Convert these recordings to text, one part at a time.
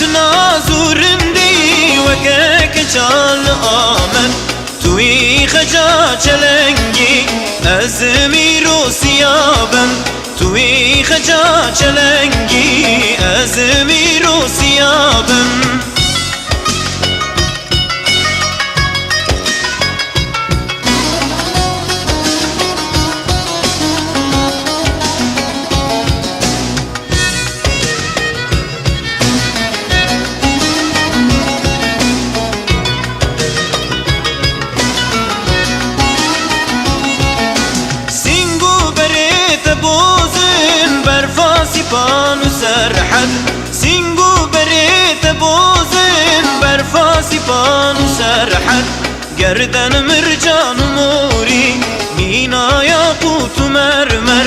نازورندی وکه چال آمد توی خجا چلنگی از میرو سیابم توی خجا چلنگی از میرو سیابم سیپان و سرحد سینگو بریت بوزن برفا سیپان و سرحد گردن مرجان موری مینا یاقوت و مرمر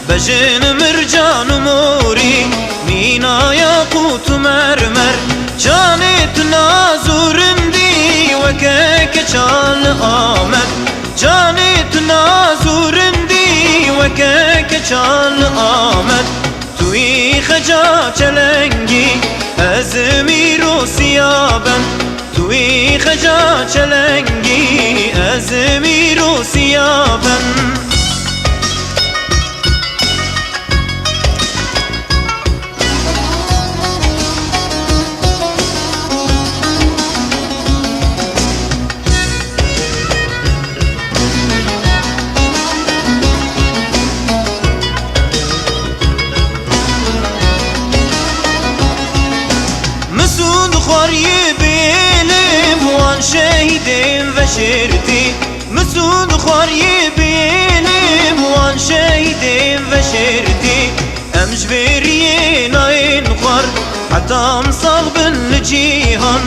بجن مرجان موری مینا یاقوت و مرمر جانت نازورندی وکه چال آمد جانت نازورندی وکه چال آمد توی خجا چلنگی از میرو سیابم توی خجا چلنگی از میرو سیابم خواری بیلم وان شهیدم و شرتی مسود خواری بیلم وان شهیدم و شرتی امش بریه ناین خوار حتی مصاغ بالجیهان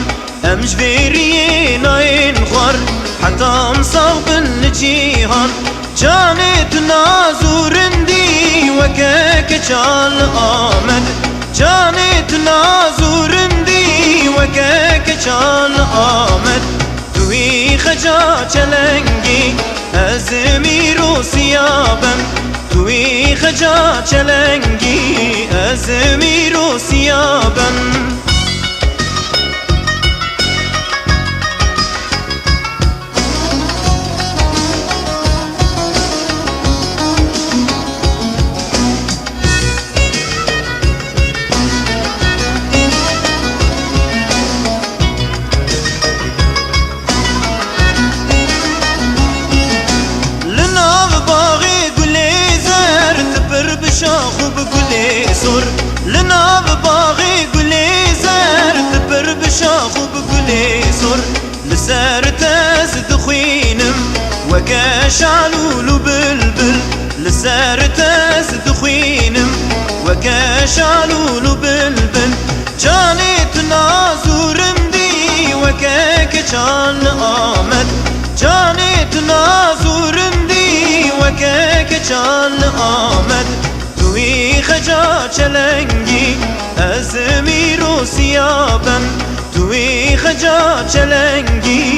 امش بریه ناین خوار حتی مصاغ بالجیهان جانت نازورندی وکه چال آمد جانت نازورندی وکه چال آمد توی خجا چلنگی از میرو سیابم توی خجا چلنگی از میرو سیابم شاخو بگلی سر لناو باغی گلی زر تبر بشاخو بگلی سر لسر تاز دخوینم وکا شعلولو بلبل لسر تاز دخوینم وکا شعلولو بلبل جانت نازورم دی وکا کچال آمد جانت نازورم دی وکا کچال آمد توی خجا چلنگی از میرو سیابم توی خجا چلنگی